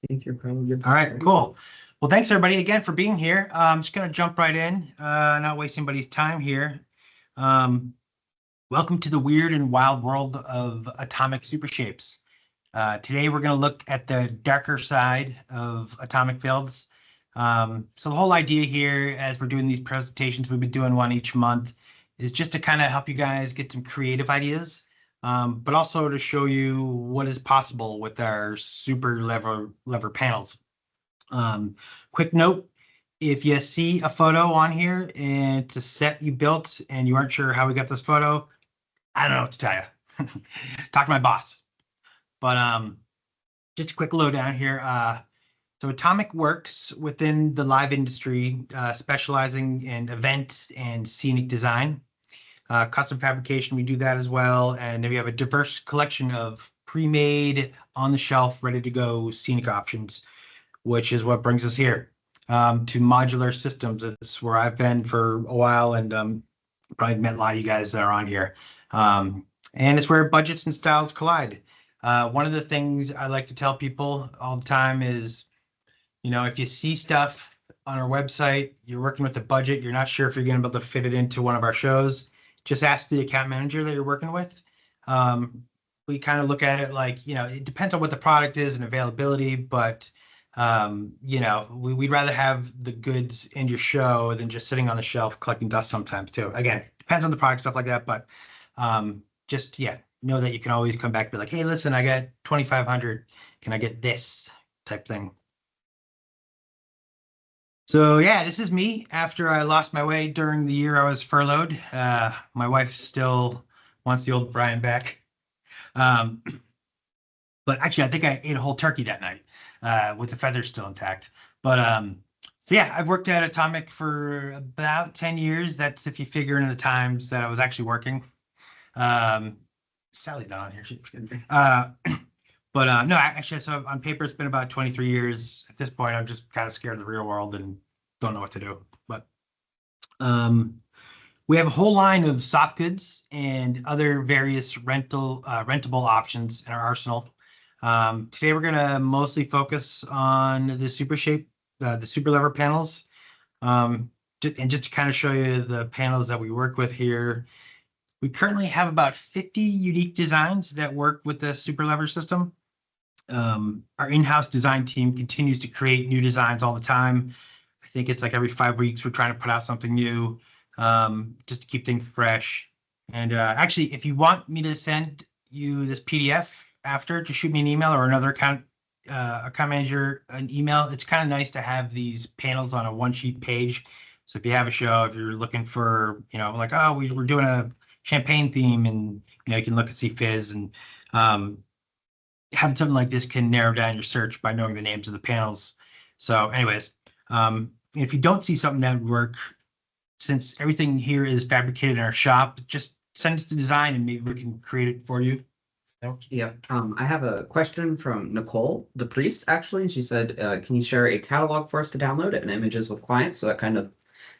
think you're probably good. All right, cool. Well, thanks everybody again for being here. I'm just going to jump right in, not waste anybody's time here. Welcome to the weird and wild world of atomic supershapes. Today we're going to look at the darker side of atomic fields. So the whole idea here, as we're doing these presentations, we've been doing one each month, is just to kind of help you guys get some creative ideas, but also to show you what is possible with our super lever panels. Quick note, if you see a photo on here and it's a set you built and you aren't sure how we got this photo, I don't know what to tell you. Talk to my boss. But just a quick lowdown here. So Atomic works within the live industry, specializing in event and scenic design. Custom fabrication, we do that as well. And then we have a diverse collection of pre-made, on-the-shelf, ready-to-go scenic options, which is what brings us here to Modular Systems. It's where I've been for a while, and probably met a lot of you guys that are on here. And it's where budgets and styles collide. One of the things I like to tell people all the time is, you know, if you see stuff on our website, you're working with the budget, you're not sure if you're going to be able to fit it into one of our shows, just ask the account manager that you're working with. We kind of look at it like, you know, it depends on what the product is and availability, but you know, we'd rather have the goods in your show than just sitting on the shelf collecting dust sometimes too. Again, depends on the product, stuff like that, but just, yeah, know that you can always come back and be like, hey, listen, I got 2,500. Can I get this type thing? So yeah, this is me after I lost my way during the year I was furloughed. My wife still wants the old Brian back. But actually, I think I ate a whole turkey that night with the feathers still intact. But so yeah, I've worked at Atomic for about 10 years. That's if you figure in the times that I was actually working. Sally's not on here. But no, actually, so on paper, it's been about 23 years. At this point, I'm just kind of scared of the real world and don't know what to do. But we have a whole line of soft goods and other various rentable options in our arsenal. Today, we're going to mostly focus on the SuperShape, the super lever panels. And just to kind of show you the panels that we work with here, we currently have about 50 unique designs that work with the super lever system. Our in-house design team continues to create new designs all the time. I think it's like every 5 weeks we're trying to put out something new, just to keep things fresh. And actually, if you want me to send you this PDF after, just shoot me an email or another account manager an email. It's kind of nice to have these panels on a one-sheet page. So if you have a show, if you're looking for, you know, like, oh, we're doing a champagne theme, and you know, you can look and see fizz, and having something like this can narrow down your search by knowing the names of the panels. So anyways, if you don't see something that would work, since everything here is fabricated in our shop, just send us the design and maybe we can create it for you. Yeah. I have a question from Nicole DePriest, actually, and she said, can you share a catalog for us to download and images with clients? So that kind of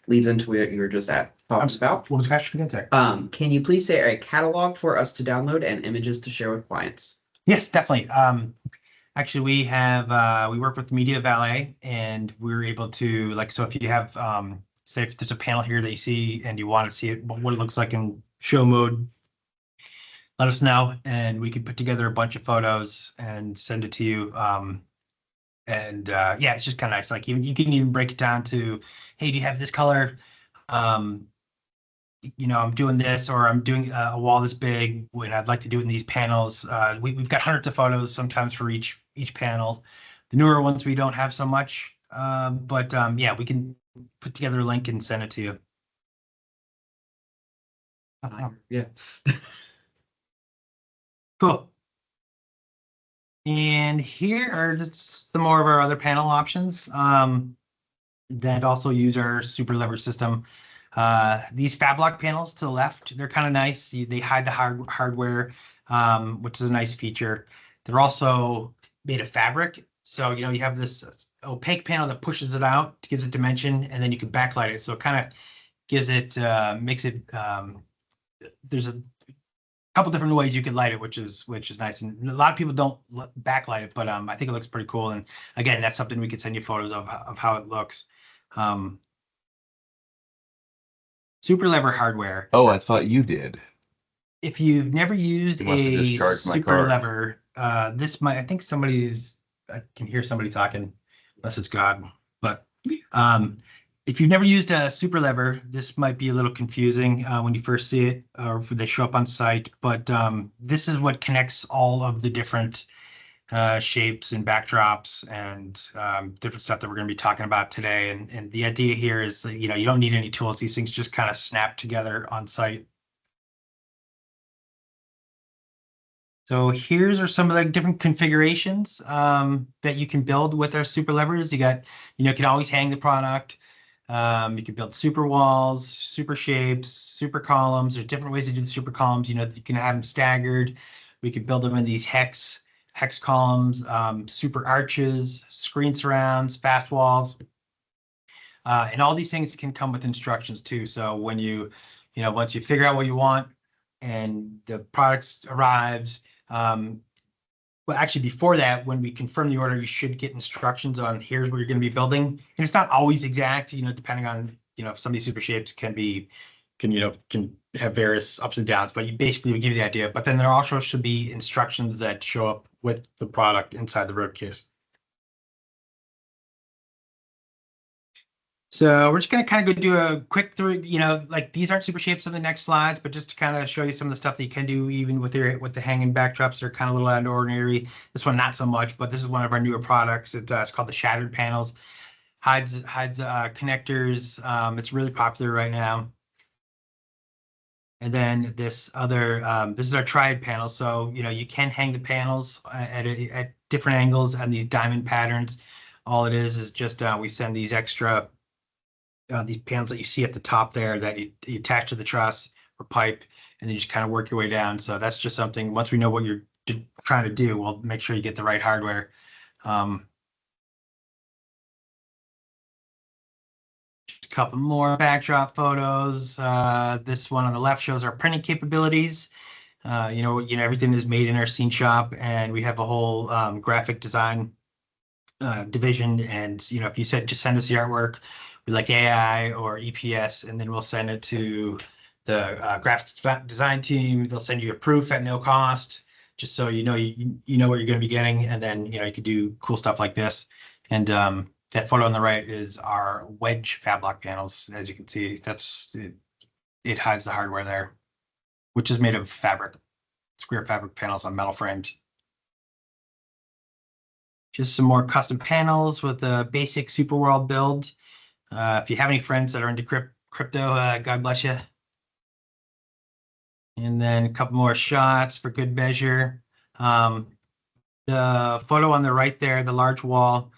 leads into what you were just talking about. What was the question again? Sorry. Can you please say a catalog for us to download and images to share with clients? Yes, definitely. Actually, we have we work with Media Valet, and we're able to, like, so if you have say if there's a panel here that you see and you want to see it, what it looks like in show mode, let us know, and we can put together a bunch of photos and send it to you. And yeah, it's just kind of nice. Like you can even break it down to, hey, do you have this color? You know, I'm doing this, or I'm doing a wall this big, and I'd like to do it in these panels. We've got hundreds of photos sometimes for each panel. The newer ones we don't have so much, but yeah, we can put together a link and send it to you. Yeah. Cool. And here are just some more of our other panel options that also use our super lever system. These Fablock panels to the left, they're kind of nice. They hide the hardware, which is a nice feature. They're also made of fabric. So, you know, you have this opaque panel that pushes it out to give it dimension, and then you can backlight it. So it kind of gives it, makes it, there's a couple different ways you could light it, which is nice. And a lot of people don't backlight it, but I think it looks pretty cool. And again, that's something we could send you photos of how it looks. Super lever hardware. Oh, I thought you did. If you've never used You must have a discharged my super car. lever, this might, I think I can hear somebody talking, unless it's God. But if you've never used a super lever, this might be a little confusing when you first see it or if they show up on site. But this is what connects all of the different shapes and backdrops and different stuff that we're going to be talking about today. And the idea here is that, you don't need any tools. These things just kind of snap together on site. So here's are some of the different configurations that you can build with our super levers. You got, you can always hang the product. You can build super walls, super shapes, super columns. There's different ways to do the super columns. You can have them staggered. We could build them in these hex columns, super arches, screen surrounds, fast walls. And all these things can come with instructions too. So when once you figure out what you want and the product arrives, well, actually, before that, when we confirm the order, you should get instructions on here's what you're going to be building. And it's not always exact, depending on, some of these super shapes can have various ups and downs, but basically we give you the idea. But then there also should be instructions that show up with the product inside the road case. So we're just going to kind of go do a quick through, like these aren't super shapes on the next slides, but just to kind of show you some of the stuff that you can do even with the hanging backdrops that are kind of a little out of the ordinary. This one, not so much, but this is one of our newer products. It's called the shattered panels, hides connectors. It's really popular right now. And then this is our triad panel. So, you can hang the panels at different angles and these diamond patterns. All it is just we send these extra these panels that you see at the top there that you attach to the truss or pipe, and then you just kind of work your way down. So that's just something, once we know what you're trying to do, we'll make sure you get the right hardware. Just a couple more backdrop photos. This one on the left shows our printing capabilities. Everything is made in our scene shop, and we have a whole graphic design division. And, if you just send us the artwork, we like AI or EPS, and then we'll send it to the graphics design team. They'll send you a proof at no cost, just so you know what you're going to be getting. And then, you could do cool stuff like this. And that photo on the right is our wedge fab block panels. As you can see, it hides the hardware there, which is made of fabric, square fabric panels on metal frames. Just some more custom panels with a basic super world build. If you have any friends that are into crypto, God bless you. And then a couple more shots for good measure. The photo on the right there, the large wall,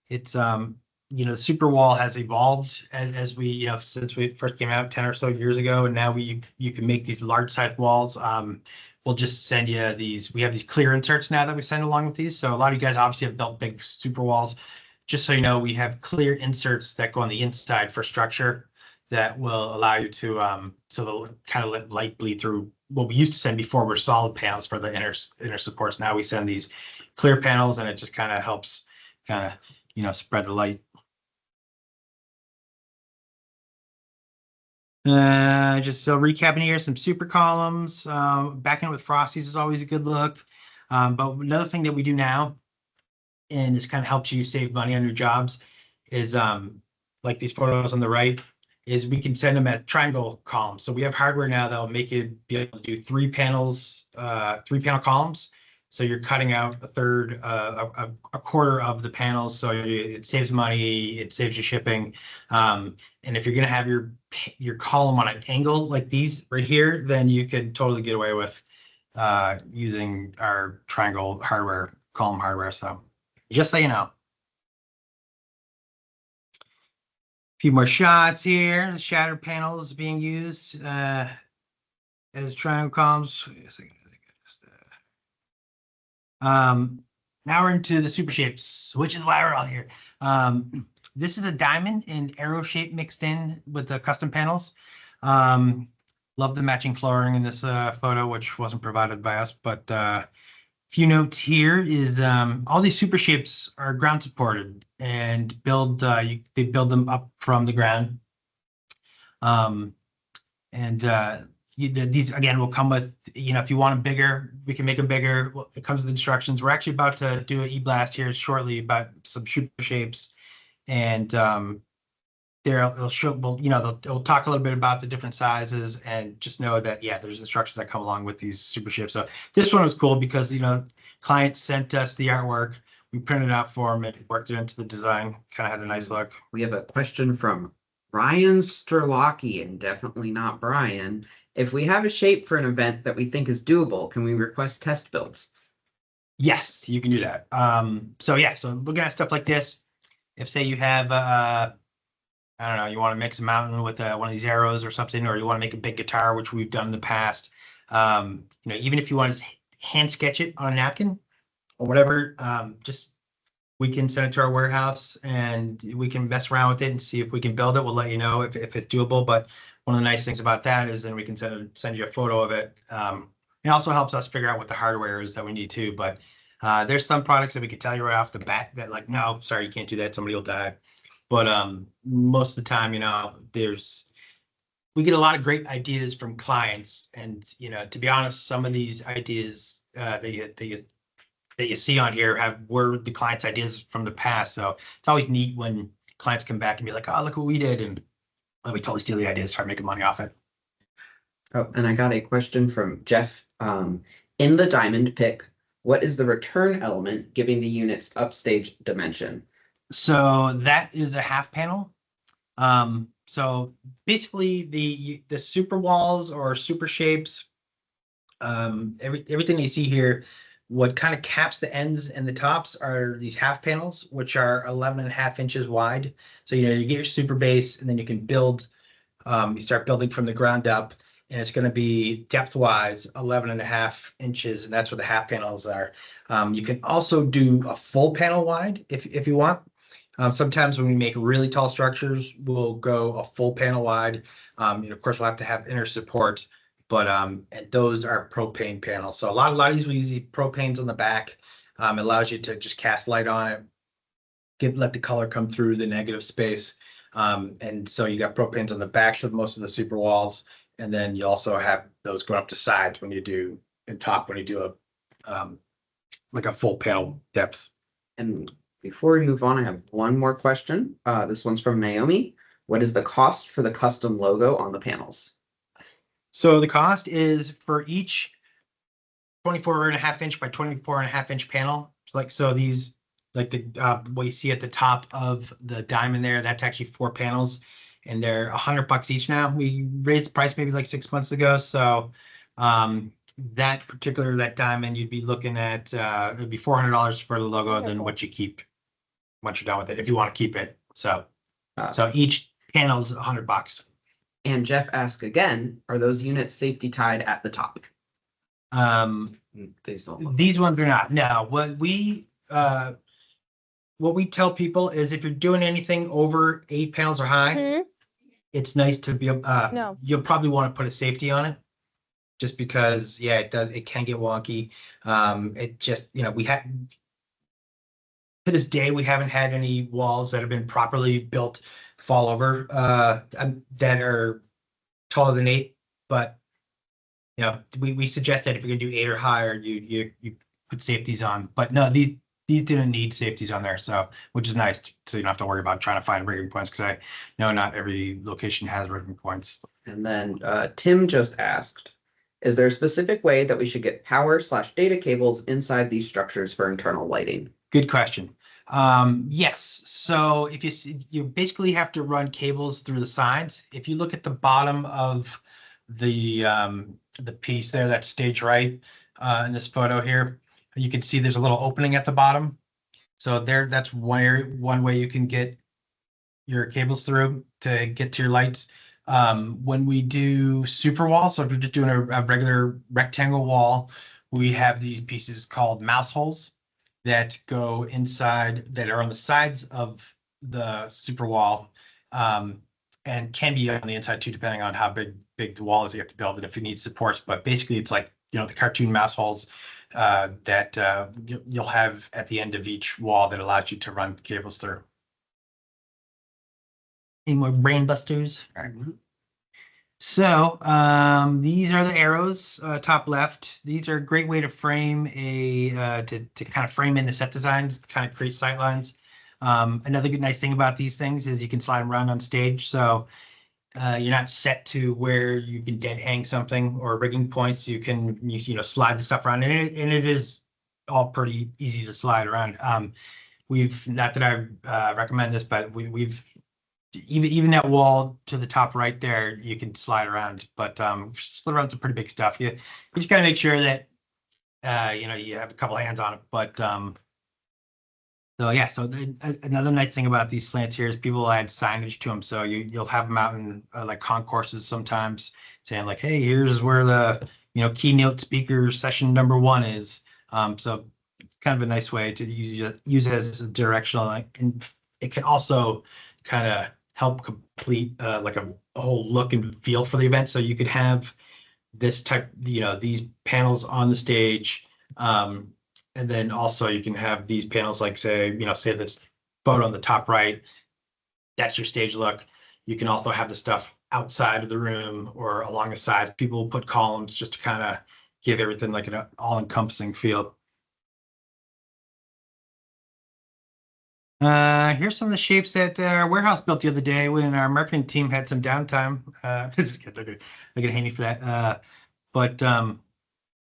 it's the super wall has evolved as we since we first came out 10 or so years ago, and now you can make these large size walls. We'll just send you these. We have these clear inserts now that we send along with these. So a lot of you guys obviously have built big super walls. Just so you know, we have clear inserts that go on the inside for structure that will allow you to so they'll kind of let light bleed through. What we used to send before were solid panels for the inner supports. Now we send these clear panels, and it just kind of helps spread the light. Just so recapping here, some super columns. Backing it with Frosties is always a good look. But another thing that we do now, and this kind of helps you save money on your jobs, is like these photos on the right, is we can send them as triangle columns. So we have hardware now that'll make you be able to do 3 panel columns. So you're cutting out a third, a quarter of the panels. So it saves money, it saves you shipping. And if you're going to have your column on an angle like these right here, then you can totally get away with using our triangle hardware, column hardware. So just so you know. A few more shots here. The shattered panels being used as triangle columns. Now we're into the super shapes, which is why we're all here. This is a diamond and arrow shape mixed in with the custom panels. Love the matching flooring in this photo, which wasn't provided by us. But a few notes here is all these super shapes are ground supported and they build them up from the ground. Um, and these again will come with, if you want them bigger, we can make them bigger. Well, it comes with instructions. We're actually about to do an e-blast here shortly about some super shapes, and it'll show, well, it'll talk a little bit about the different sizes, and just know that, yeah, there's instructions that come along with these super shapes. So this one was cool because, clients sent us the artwork. We printed it out for them and worked it into the design. Kind of had a nice look. We have a question from Ryan Sterlocki, and definitely not Brian. If we have a shape for an event that we think is doable, can we request test builds? Yes, you can do that. So yeah, so looking at stuff like this, if say you have I don't know, you want to mix a mountain with one of these arrows or something, or you want to make a big guitar, which we've done in the past. Even if you want to hand sketch it on a napkin or whatever, we can send it to our warehouse and we can mess around with it and see if we can build it. We'll let you know if it's doable. But one of the nice things about that is then we can send you a photo of it. It also helps us figure out what the hardware is that we need too. But there's some products that we can tell you right off the bat that, like, no, sorry, you can't do that. Somebody will die. But most of the time, we get a lot of great ideas from clients, and to be honest, some of these ideas that you see on here were the client's ideas from the past. So it's always neat when clients come back and be like, "Oh, look what we did," and we totally steal the ideas, start making money off it. Oh, and I got a question from Jeff. In the diamond pick, what is the return element giving the unit's upstage dimension? So that is a half panel. So basically the super walls or super shapes, everything you see here, what kind of caps the ends and the tops are these half panels, which are 11.5 inches wide. So, you get your super base and then you can build, you start building from the ground up, and it's going to be depth wise 11.5 inches. And that's what the half panels are. You can also do a full panel wide if you want. Sometimes when we make really tall structures, we'll go a full panel wide. Of course, we'll have to have inner support, but and those are propane panels. So a lot of these we use propanes on the back. It allows you to just cast light on it, let the color come through the negative space. And so you got propanes on the backs of most of the super walls, and then you also have those going up to sides when you do a like a full panel depth. And before we move on, I have one more question. This one's from Naomi. What is the cost for the custom logo on the panels? So the cost is for each 24.5 inch by 24.5 inch panel. So these, like what you see at the top of the diamond there, that's actually 4 panels, and they're $100 each now. We raised the price maybe like 6 months ago. So that diamond, you'd be looking at it'd be $400 for the logo, than what you keep once you're done with it, if you want to keep it. So each panel is $100. And Jeff asked again, are those units safety tied at the top? These ones are not. No, what we tell people is if you're doing anything over 8 panels or high, it's nice to be no. You'll probably want to put a safety on it, just because, yeah, it can get wonky. It just, we have, to this day, we haven't had any walls that have been properly built fall over that are taller than 8. But we suggest that if you're gonna do 8 or higher, you put safeties on. But no, these didn't need safeties on there, so which is nice, so you don't have to worry about trying to find breaking points, because I know not every location has breaking points. And then Tim just asked, is there a specific way that we should get power/data cables inside these structures for internal lighting? Good question. Yes. So if you basically have to run cables through the sides. If you look at the bottom of the piece there, that's stage right, in this photo here, you can see there's a little opening at the bottom. So that's one way you can get your cables through to get to your lights. When we do super wall, so if you're just doing a regular rectangle wall, we have these pieces called mouse holes that go inside, that are on the sides of the super wall. and can be on the inside too, depending on how big the wall is you have to build it if it needs supports. But basically, it's like, you know, the cartoon mouse holes that you'll have at the end of each wall that allows you to run cables through. Any more brain busters? All right. So these are the arrows, top left. These are a great way to frame to kind of frame in the set design, kind of create sight lines. Another good nice thing about these things is you can slide them around on stage. So you're not set to where you can dead hang something or rigging points. You can slide the stuff around, and it is all pretty easy to slide around. We've, not that I recommend this, but we've even that wall to the top right there, you can slide around, but slide around some pretty big stuff. You just got to make sure that you have a couple hands on it. But so yeah, so another nice thing about these slants here is people add signage to them. So you'll have them out in like concourses sometimes, saying like, hey, here's where the keynote speaker session number 1 is. So it's kind of a nice way to use it as a directional, and it can also kind of help complete like a whole look and feel for the event. So you could have this type, these panels on the stage, and then also you can have these panels like say this photo on the top right, that's your stage look. You can also have the stuff outside of the room or along the sides. People will put columns just to kind of give everything like an all-encompassing feel. Here's some of the shapes that our warehouse built the other day when our marketing team had some downtime. They're gonna hate me for that. But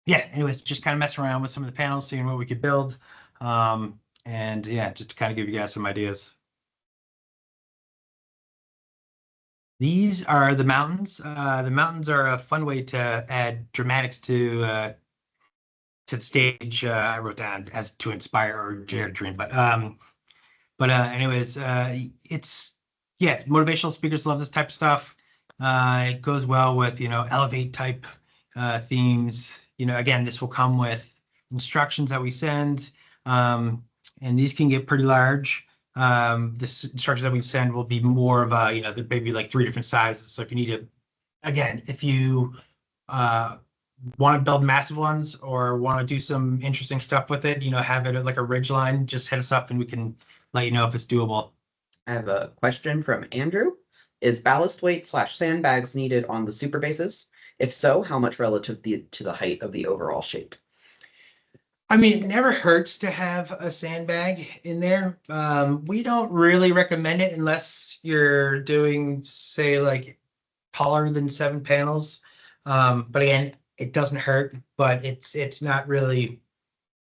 yeah, anyways, just kind of messing around with some of the panels, seeing what we could build. And yeah, just to kind of give you guys some ideas. These are the mountains. The mountains are a fun way to add dramatics to the stage. I wrote down as to inspire or dare dream, but anyways, it's, yeah, motivational speakers love this type of stuff. It goes well with, elevate type themes. Again, this will come with instructions that we send, and these can get pretty large. This instructions that we send will be more of a, maybe like 3 different sizes. So if you need to, again, if you want to build massive ones or want to do some interesting stuff with it, have it like a ridge line, just hit us up and we can let you know if it's doable. I have a question from Andrew. Is ballast weight / sandbags needed on the super bases? If so, how much relative to the height of the overall shape? I mean, it never hurts to have a sandbag in there. We don't really recommend it unless you're doing, say, like taller than 7 panels. But again, it doesn't hurt, but it's not really,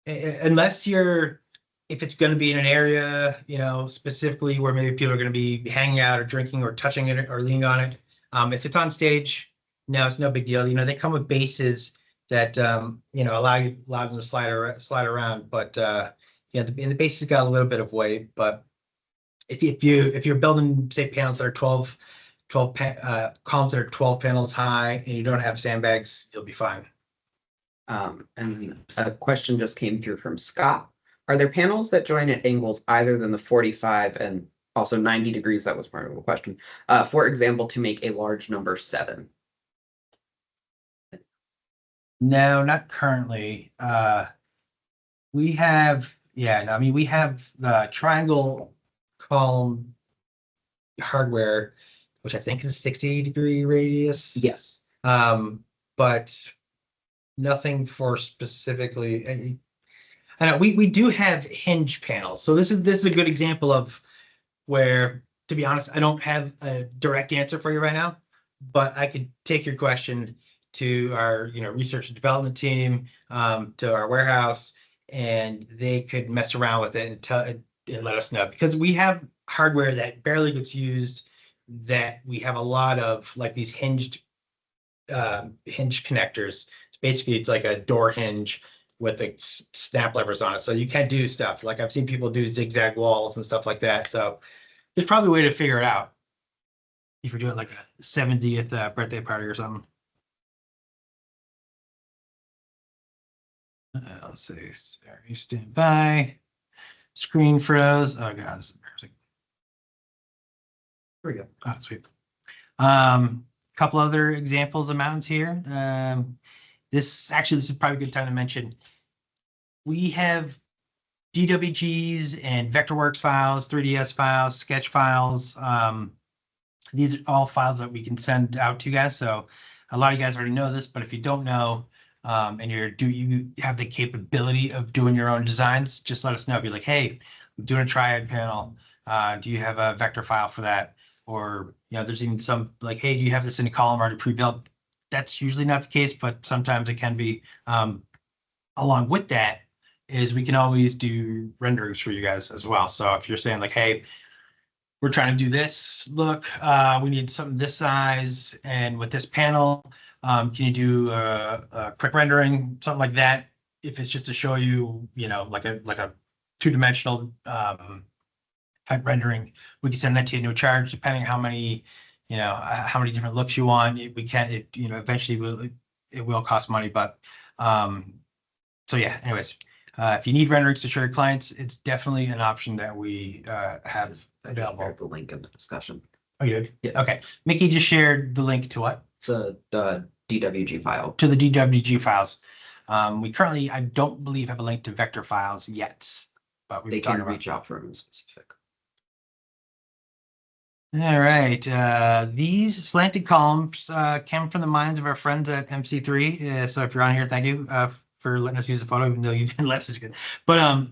unless if it's going to be in an area, specifically where maybe people are going to be hanging out or drinking or touching it or leaning on it. If it's on stage, no, it's no big deal. They come with bases that allow them to slide around, but the base has got a little bit of weight. But if you're building, say, panels that are 12 columns that are 12 panels high and you don't have sandbags, you'll be fine. And a question just came through from Scott. Are there panels that join at angles either than the 45 and also 90 degrees? That was part of the question. For example, to make a large number 7. No, not currently. We have, we have the triangle column hardware, which I think is 60-degree radius. Yes. But nothing for specifically. I know we do have hinge panels. So this is a good example of where, to be honest, I don't have a direct answer for you right now, but I could take your question to our research and development team, to our warehouse, and they could mess around with it and let us know, because we have hardware that barely gets used, that we have a lot of, like these hinged hinge connectors. So basically it's like a door hinge with the snap levers on it, so you can do stuff like I've seen people do zigzag walls and stuff like that. So there's probably a way to figure it out if you're doing like a 70th birthday party or something. Let's see. Sorry, stand by. Screen froze. Oh god, this is embarrassing. Here we go. Oh, sweet. Couple other examples of mountains here. This is probably a good time to mention. We have DWGs and Vectorworks files, 3ds files, sketch files. These are all files that we can send out to you guys. So a lot of you guys already know this, but if you don't know, and you have the capability of doing your own designs, just let us know. Be like, hey, I'm doing a triad panel. Do you have a vector file for that? Or, there's even some like, hey, do you have this in a column already pre-built? That's usually not the case, but sometimes it can be. Along with that is we can always do renderings for you guys as well. So if you're saying like, hey, we're trying to do this look, we need something this size and with this panel, can you do a quick rendering, something like that? If it's just to show you, like a two-dimensional type rendering, we can send that to you no charge, depending on how many different looks you want. We can, eventually it will cost money, but so yeah, anyways, if you need renderings to show your clients, it's definitely an option that we have available. The link in the discussion. Oh, you did? Yeah. Okay. Mickey just shared the link to what? The DWG file. To the DWG files. We currently, I don't believe, have a link to vector files yet, but They can reach out for them specific. All right. These slanted columns came from the minds of our friends at MC3. So if you're on here, thank you for letting us use the photo, even though you didn't let us good. But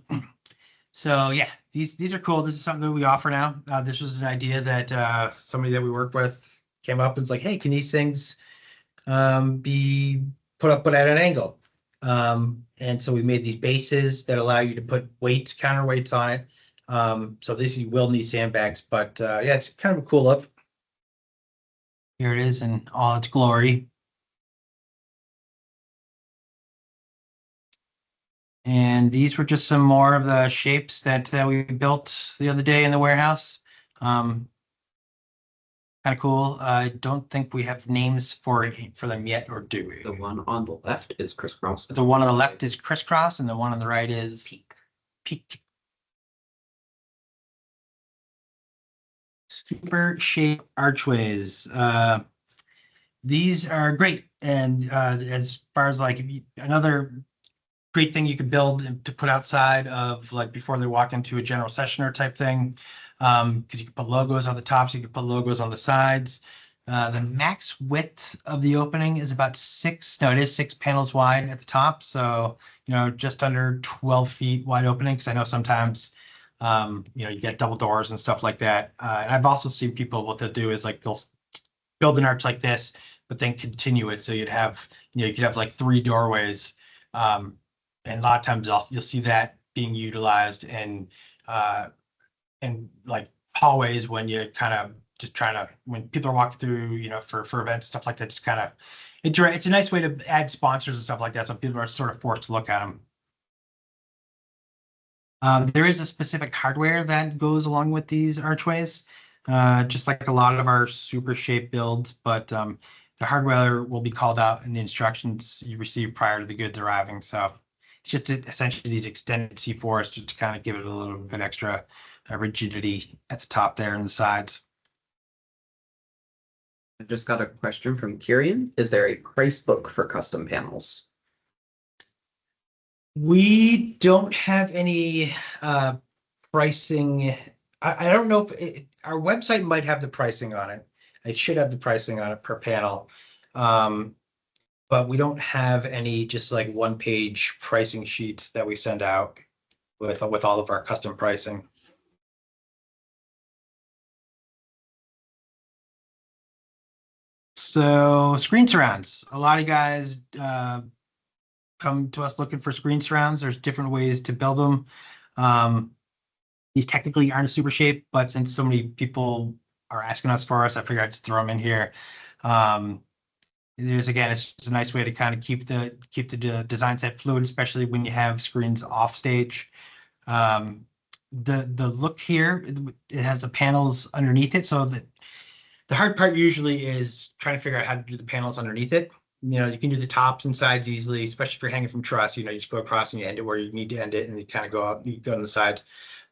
so yeah, these are cool. This is something that we offer now. This was an idea that somebody that we work with came up and was like, hey, can these things be put up but at an angle? And so we made these bases that allow you to put weights, counterweights on it. So this you will need sandbags, but yeah, it's kind of a cool look. Here it is in all its glory. And these were just some more of the shapes that we built the other day in the warehouse. Kind of cool. I don't think we have names for them yet, or do we? The one on the left is crisscross. The one on the left is crisscross, and the one on the right is peak. Super shape archways. These are great, and as far as like another great thing you could build to put outside of like before they walk into a general sessioner type thing, because you can put logos on the tops, you can put logos on the sides. The max width of the opening is about 6 panels wide at the top, so just under 12 feet wide opening, because I know sometimes you get double doors and stuff like that. And I've also seen people, what they'll do is like they'll build an arch like this, but then continue it. So you could have like 3 doorways. And a lot of times you'll see that being utilized in like hallways when you kind of just trying to, when people are walking through, for events, stuff like that, just kind of, it's a nice way to add sponsors and stuff like that. So people are sort of forced to look at them. There is a specific hardware that goes along with these archways, just like a lot of our super shape builds, but the hardware will be called out in the instructions you receive prior to the goods arriving. So it's just essentially these extended C4s just to kind of give it a little bit extra rigidity at the top there and the sides. I just got a question from Kieran. Is there a price book for custom panels? We don't have any pricing. I don't know if our website might have the pricing on it. It should have the pricing on it per panel. But we don't have any just like one-page pricing sheets that we send out with all of our custom pricing. So screen surrounds. A lot of guys come to us looking for screen surrounds. There's different ways to build them. These technically aren't a super shape, but since so many people are asking us for us, I figured I'd just throw them in here. It's just a nice way to kind of keep the design set fluid, especially when you have screens off stage. The look here, it has the panels underneath it, so that the hard part usually is trying to figure out how to do the panels underneath it. You can do the tops and sides easily, especially if you're hanging from truss. You just go across and you end it where you need to end it, and you kind of go out, you go on the sides.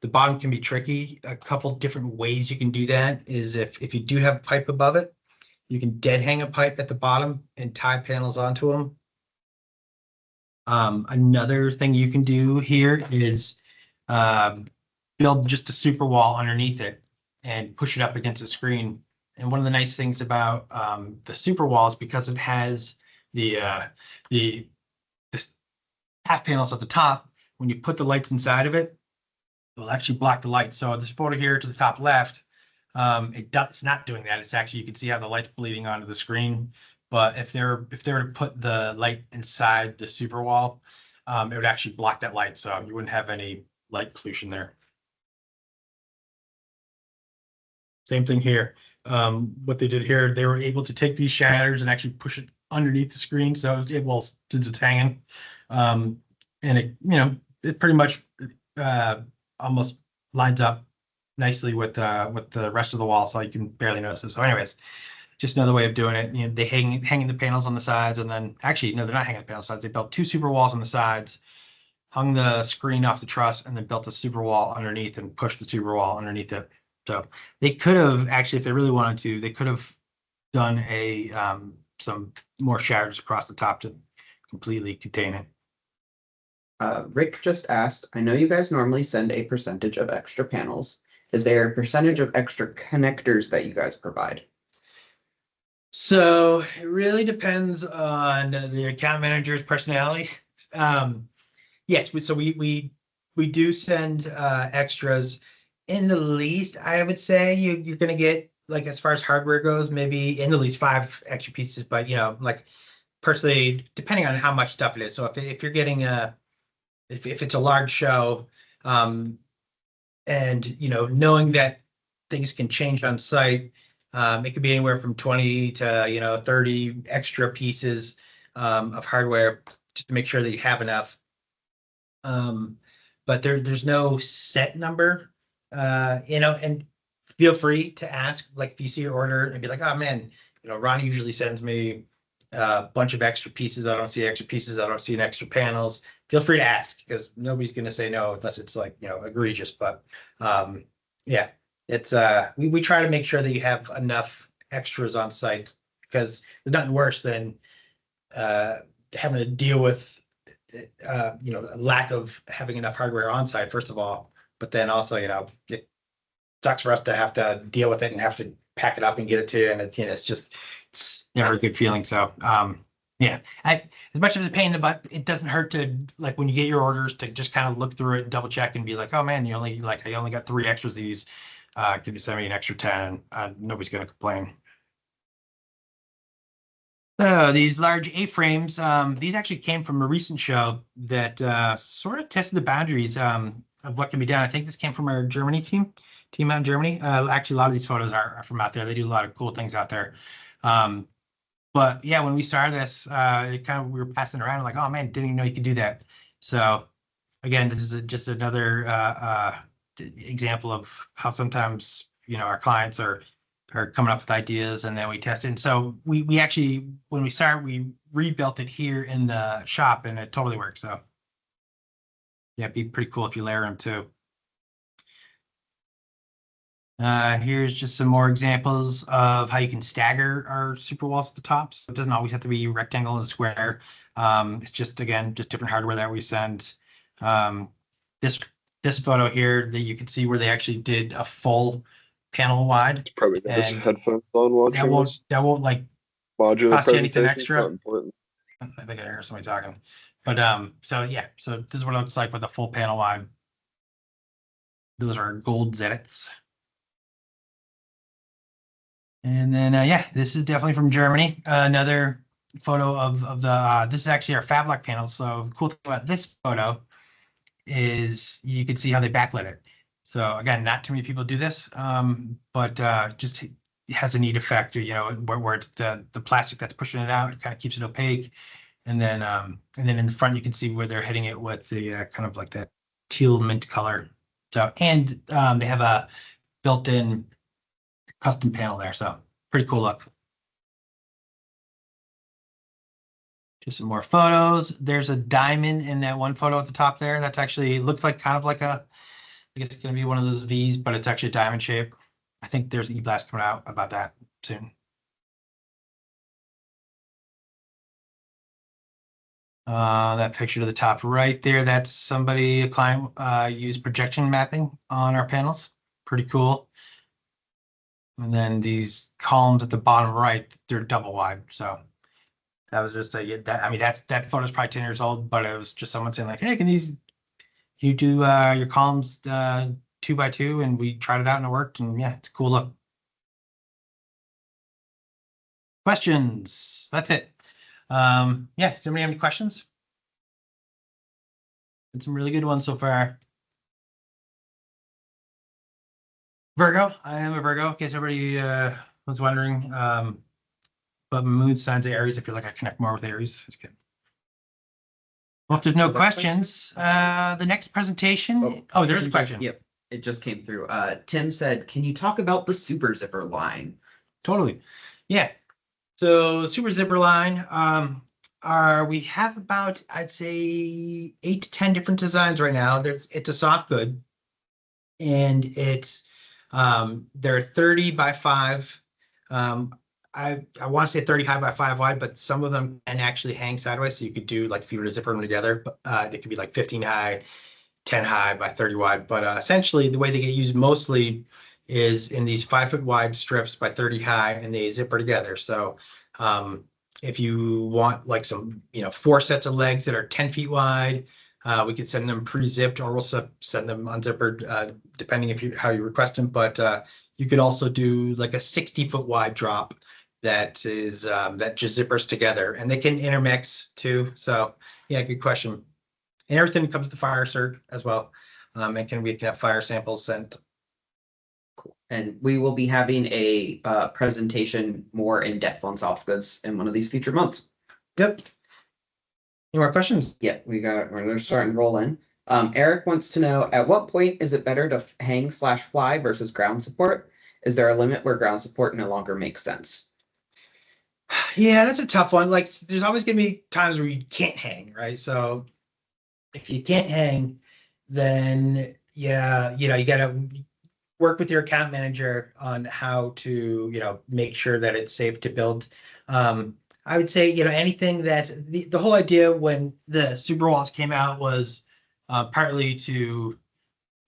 The bottom can be tricky. A couple different ways you can do that is if you do have a pipe above it, You can dead hang a pipe at the bottom and tie panels onto them. Another thing you can do here is build just a super wall underneath it and push it up against the screen. And one of the nice things about the super wall is because it has the half panels at the top, when you put the lights inside of it, it will actually block the light. So this photo here to the top left, it's not doing that. It's actually, you can see how the light's bleeding onto the screen. But if they were to put the light inside the super wall, it would actually block that light. So you wouldn't have any light pollution there. Same thing here. What they did here, they were able to take these shatters and actually push it underneath the screen. So since it's hanging, and it pretty much almost lines up nicely with the rest of the wall, so you can barely notice it. So anyways, just another way of doing it. They hanging the panels on the sides, and then actually, no, they're not hanging the panels on the sides. They built two super walls on the sides, hung the screen off the truss, and then built a super wall underneath and pushed the super wall underneath it. So they could have actually, if they really wanted to, they could have done some more shatters across the top to completely contain it. Rick just asked, I know you guys normally send a percentage of extra panels. Is there a percentage of extra connectors that you guys provide? So it really depends on the account manager's personality. Yes, we do send extras. In the least, I would say you're going to get, like, as far as hardware goes, maybe in the least 5 extra pieces. But like personally, depending on how much stuff it is. So if you're getting if it's a large show, and knowing that things can change on site, it could be anywhere from 20 to 30 extra pieces of hardware just to make sure that you have enough. But there's no set number, and feel free to ask, like, if you see your order and be like, oh man, Ronnie usually sends me a bunch of extra pieces. I don't see extra pieces. I don't see an extra panels. Feel free to ask, because nobody's going to say no unless it's like, egregious. But yeah, it's we try to make sure that you have enough extras on site, because there's nothing worse than having to deal with lack of having enough hardware on site, first of all, but then also, it sucks for us to have to deal with it and have to pack it up and get it to you. And it's never a good feeling. So, yeah, as much as it's a pain in the butt, it doesn't hurt to, like, when you get your orders, to just kind of look through it and double check and be like, oh man, I only got 3 extras of these. Can you send me an extra 10? Nobody's going to complain. So these large A-frames, these actually came from a recent show that sort of tested the boundaries of what can be done. I think this came from our Germany team out in Germany. Actually, a lot of these photos are from out there. They do a lot of cool things out there. But yeah, when we started this, we were passing around like, oh man, didn't even know you could do that. So again, this is just another example of how sometimes our clients are coming up with ideas, and then we test it. And so we actually, when we started, we rebuilt it here in the shop, and it totally works. So yeah, it'd be pretty cool if you layer them too. Here's just some more examples of how you can stagger our super walls at the top. So it doesn't always have to be rectangle and square. It's just, again, just different hardware that we send. This photo here that you can see where they actually did a full panel wide. Probably got his headphones on watching this. That won't like Modular cost you anything presentation is extra. not important. I think I can hear somebody talking. But so yeah, so this is what it looks like with a full panel wide. Those are gold Zenits. And then yeah, this is definitely from Germany. Another photo of the this is actually our Fablock panels. So the cool thing about this photo is you can see how they backlit it. So again, not too many people do this, but just has a neat effect, where it's the plastic that's pushing it out. It kind of keeps it opaque. And then in the front, you can see where they're hitting it with the kind of like that teal mint color. So, and they have a built-in custom panel there. So pretty cool look. Just some more photos. There's a diamond in that one photo at the top there. That's actually looks like kind of like I guess it's going to be one of those V's, but it's actually a diamond shape. I think there's an e-blast coming out about that soon. That picture to the top right there, that's somebody, a client, used projection mapping on our panels. Pretty cool. And then these columns at the bottom right, they're double wide. So that was just I mean, that photo's probably 10 years old, but it was just someone saying like, hey, can you do your columns 2x2? And we tried it out and it worked. And yeah, it's a cool look. Questions? That's it. Yeah, does somebody have any questions? Been some really good ones so far. Virgo, I am a Virgo, in case everybody was wondering. But moon signs of Aries, I feel like I connect more with Aries. Just kidding. Well, if there's no questions, the next presentation. Oh, there's a question. Yep, it just came through. Tim said, can you talk about the super zipper line? Totally. Yeah. So super zipper line, we have about, I'd say 8 to 10 different designs right now. It's a soft good, and it's they're 30 by 5. I want to say 30 high by 5 wide, but some of them can actually hang sideways. So you could do, like, if you were to zipper them together, they could be like 15 high, 10 high by 30 wide. But essentially the way they get used mostly is in these 5-foot wide strips by 30 high, and they zipper together. So if you want like some, 4 sets of legs that are 10 feet wide, we could send them pre-zipped, or we'll send them unzippered, depending how you request them. But you could also do like a 60-foot wide drop that is that just zippers together, and they can intermix too. So yeah, good question. And everything comes to fire cert as well. And we can have fire samples sent. Cool. And we will be having a presentation more in depth on soft goods in one of these future months. Yep. Any more questions? Yeah, we're starting to roll in. Eric wants to know, at what point is it better to hang/fly versus ground support? Is there a limit where ground support no longer makes sense? Yeah, that's a tough one. Like, there's always going to be times where you can't hang, right? So if you can't hang, then yeah, you got to work with your account manager on how to, make sure that it's safe to build. I would say, anything that the whole idea when the super walls came out was partly to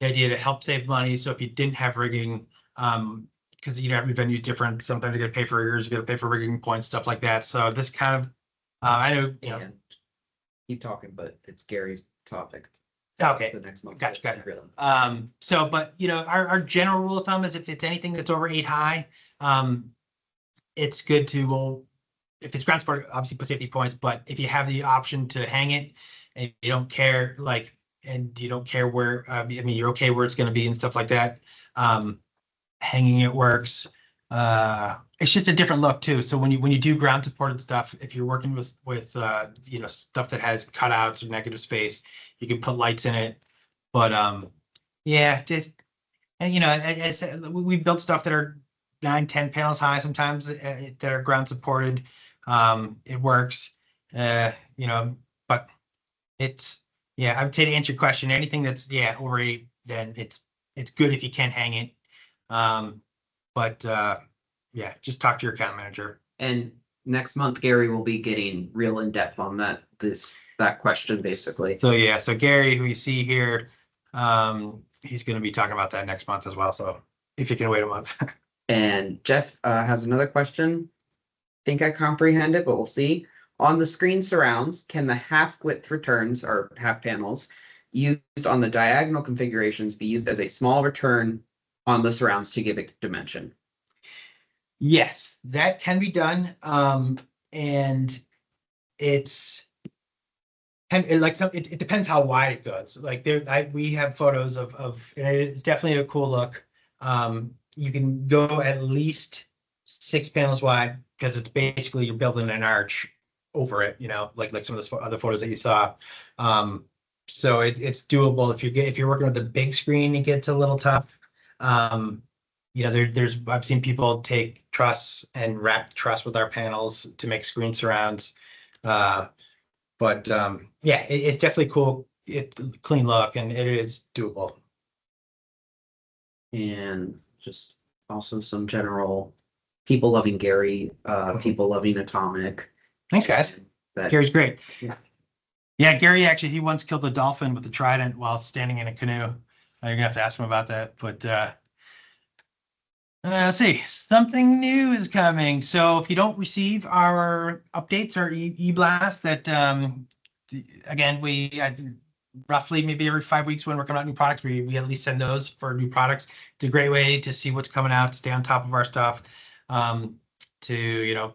the idea to help save money. So if you didn't have rigging, because every venue's different, sometimes you got to pay for riggers, you got to pay for rigging points, stuff like that. So this kind of, I know, And keep talking, but it's Gary's topic. Okay. The next month. Gotcha. But our general rule of thumb is if it's anything that's over 8 high, it's good to, well, if it's ground support, obviously put safety points, but if you have the option to hang it and you don't care, and you don't care where, you're okay where it's going to be and stuff like that, hanging it works. It's just a different look too. So when you do ground supported stuff, if you're working with stuff that has cutouts or negative space, you can put lights in it. But yeah, just, and as I said, we built stuff that are 9, 10 panels high sometimes that are ground supported. It works. But it's, I would say, to answer your question, anything that's over 8, then it's good if you can hang it. But just talk to your account manager. And next month, Gary will be getting real in depth on that question, basically. So Gary, who you see here, he's going to be talking about that next month as well. So if you can wait a month. And Jeff has another question. I think I comprehend it, but we'll see. On the screen surrounds, can the half width returns or half panels used on the diagonal configurations be used as a small return on the surrounds to give it dimension? Yes, that can be done. And it depends how wide it goes. Like we have photos of, and it's definitely a cool look. You can go at least 6 panels wide, because it's basically you're building an arch over it, like some of the other photos that you saw. So it's doable. If you're working with a big screen, it gets a little tough. I've seen people take truss and wrap truss with our panels to make screen surrounds. It's definitely cool. Clean look, and it is doable. And just also some general people loving Gary, people loving Atomic. Thanks, guys. Gary's great. Yeah. Yeah, Gary actually, he once killed a dolphin with a trident while standing in a canoe. You're gonna have to ask him about that. But let's see, something new is coming. So if you don't receive our updates or e-blast, that again, we roughly maybe every 5 weeks when we're coming out with new products, we at least send those for new products. It's a great way to see what's coming out, to stay on top of our stuff, to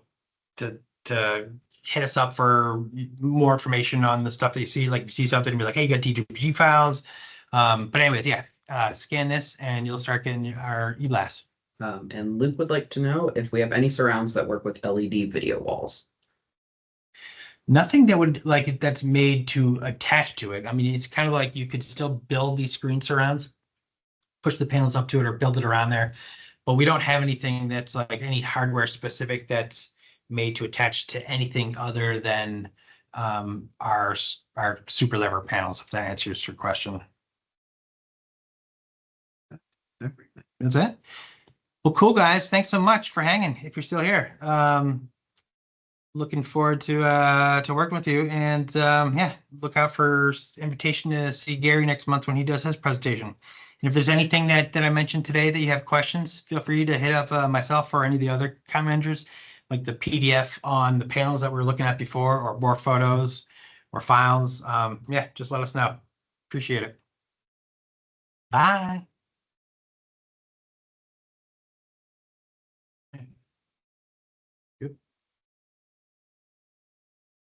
to hit us up for more information on the stuff that you see. Like if you see something and be like, hey, you got DWG files. But anyways, yeah, scan this and you'll start getting our e-blast. And Luke would like to know if we have any surrounds that work with LED video walls. Nothing that would like that's made to attach to it. I mean, it's kind of like you could still build these screen surrounds, push the panels up to it or build it around there. But we don't have anything that's like any hardware specific that's made to attach to anything other than our super lever panels, if that answers your question. That's it. Well, cool, guys. Thanks so much for hanging. If you're still here, looking forward to working with you. And yeah, look out for invitation to see Gary next month when he does his presentation. And if there's anything that I mentioned today that you have questions, feel free to hit up myself or any of the other commenters, like the PDF on the panels that we were looking at before, or more photos or files. Yeah, just let us know. Appreciate it. Bye.